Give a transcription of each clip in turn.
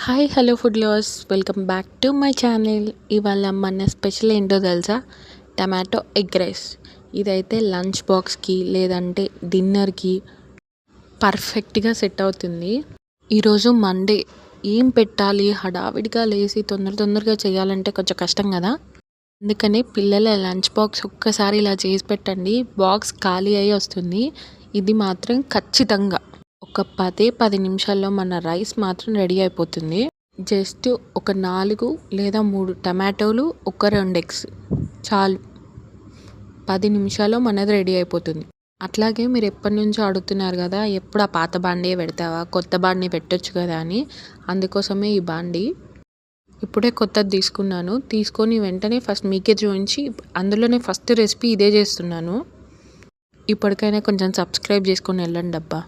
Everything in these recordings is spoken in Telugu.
Hi hello food lovers, welcome back to my channel. ఇవాళ మన స్పెషల్ ఏంటో తెలుసా? Tomato egg rice. ఇదైతే లంచ్ బాక్స్కి లేదంటే డిన్నర్కి పర్ఫెక్ట్గా సెట్ అవుతుంది. ఈరోజు మండే, ఏం పెట్టాలి హడావిడిగా లేసి తొందరగా చేయాలంటే కొంచెం కష్టం కదా. అందుకని పిల్లల లంచ్ బాక్స్ ఒక్కసారి ఇలా చేసి పెట్టండి, బాక్స్ ఖాళీ అయ్యి వస్తుంది. ఇది మాత్రం ఖచ్చితంగా ఒక 10 నిమిషాల్లో మన రైస్ మాత్రం రెడీ అయిపోతుంది. జస్ట్ ఒక 4 లేదా 3 టమాటోలు, ఒక 2 ఎగ్స్ చాలు. 10 నిమిషాల్లో మనది రెడీ అయిపోతుంది. అట్లాగే మీరు ఎప్పటి నుంచో అడుగుతున్నారు కదా, ఎప్పుడు ఆ పాత బాండీ పెడతావా, కొత్త బాండీ పెట్టొచ్చు కదా అని. అందుకోసమే ఈ బాండీ ఇప్పుడే కొత్తది తీసుకొని వెంటనే ఫస్ట్ మీకే చూపించి, అందులోనే ఫస్ట్ రెసిపీ ఇదే చేస్తున్నాను. ఇప్పటికైనా కొంచెం సబ్స్క్రైబ్ చేసుకొని వెళ్ళండి అబ్బా.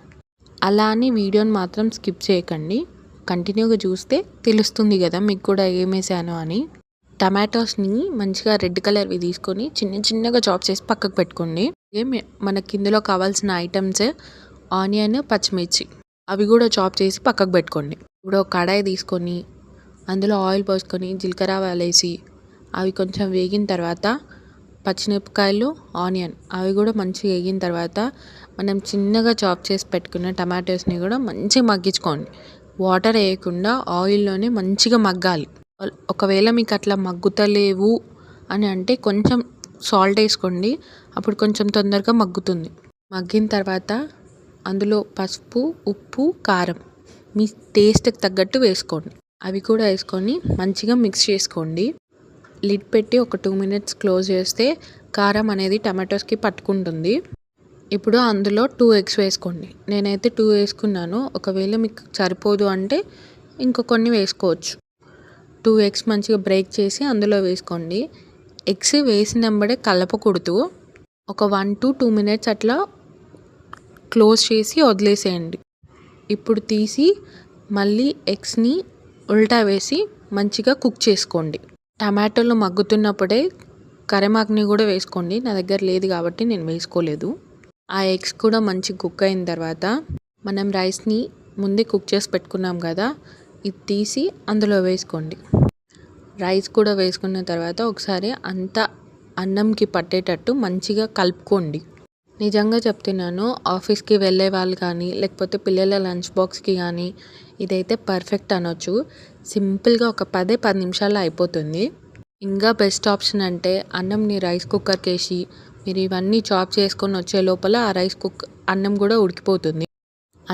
అలా అని వీడియోని మాత్రం స్కిప్ చేయకండి, కంటిన్యూగా చూస్తే తెలుస్తుంది కదా మీకు కూడా ఏమేసాను అని. టమాటోస్ని మంచిగా రెడ్ కలర్వి తీసుకొని చిన్నగా చాప్ చేసి పక్కకు పెట్టుకోండి. మనకి ఇందులో కావాల్సిన ఐటమ్స్ ఆనియన్, పచ్చిమిర్చి, అవి కూడా చాప్ చేసి పక్కకు పెట్టుకోండి. ఇప్పుడు ఒక కడాయి తీసుకొని అందులో ఆయిల్ పోసుకొని జీలకర్ర వేసి అవి కొంచెం వేగిన తర్వాత పచ్చిమిరపకాయలు, ఆనియన్ అవి కూడా మంచిగా వేగిన తర్వాత మనం చిన్నగా చాప్ చేసి పెట్టుకున్న టమాటోస్ని కూడా మంచిగా మగ్గించుకోండి. వాటర్ వేయకుండా ఆయిల్లోనే మంచిగా మగ్గాలి. ఒకవేళ మీకు అట్లా మగ్గుతలేవు అని అంటే కొంచెం సాల్ట్ వేసుకోండి, అప్పుడు కొంచెం తొందరగా మగ్గుతుంది. మగ్గిన తర్వాత అందులో పసుపు, ఉప్పు, కారం మీ టేస్ట్కి తగ్గట్టు వేసుకోండి. అవి కూడా వేసుకొని మంచిగా మిక్స్ చేసుకోండి. లిడ్ పెట్టి ఒక 2 minutes క్లోజ్ చేస్తే కారం అనేది టమాటోస్కి పట్టుకుంటుంది. ఇప్పుడు అందులో 2 eggs వేసుకోండి. నేనైతే 2 వేసుకున్నాను. ఒకవేళ మీకు సరిపోదు అంటే ఇంకో కొన్ని వేసుకోవచ్చు. 2 eggs మంచిగా బ్రేక్ చేసి అందులో వేసుకోండి. ఎగ్స్ వేసినంబడే కలపకూడదు. ఒక 1 to 2 minutes అట్లా క్లోజ్ చేసి వదిలేసేయండి. ఇప్పుడు తీసి మళ్ళీ ఎగ్స్ని ఉల్టా వేసి మంచిగా కుక్ చేసుకోండి. టమాటోలు మగ్గుతున్నప్పుడే కరివేపాకుని కూడా వేసుకోండి. నా దగ్గర లేదు కాబట్టి నేను వేసుకోలేదు. ఆ ఎగ్స్ కూడా మంచి కుక్ అయిన తర్వాత మనం రైస్ని ముందే కుక్ చేసి పెట్టుకున్నాం కదా, ఇది తీసి అందులో వేసుకోండి. రైస్ కూడా వేసుకున్న తర్వాత ఒకసారి అంతా అన్నంకి పట్టేటట్టు మంచిగా కలుపుకోండి. నిజంగా చెప్తున్నాను, ఆఫీస్కి వెళ్ళే వాళ్ళు కానీ లేకపోతే పిల్లల లంచ్ బాక్స్కి కానీ ఇదైతే పర్ఫెక్ట్ అనొచ్చు. సింపుల్గా ఒక 10 నిమిషాల్లో అయిపోతుంది. ఇంకా బెస్ట్ ఆప్షన్ అంటే అన్నంని రైస్ కుక్కర్కి వేసి మీరు ఇవన్నీ చాప్ చేసుకొని వచ్చే లోపల ఆ అన్నం కూడా ఉడికిపోతుంది.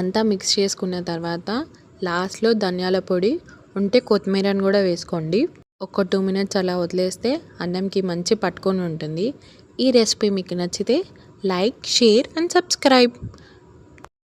అంతా మిక్స్ చేసుకున్న తర్వాత లాస్ట్లో ధనియాల పొడి ఉంటే కొత్తిమీరని కూడా వేసుకోండి. ఒక 2 minutes అలా వదిలేస్తే అన్నంకి మంచి పట్టుకొని ఉంటుంది. ఈ రెసిపీ మీకు నచ్చితే లైక్, షేర్ అండ్ సబ్స్క్రైబ్.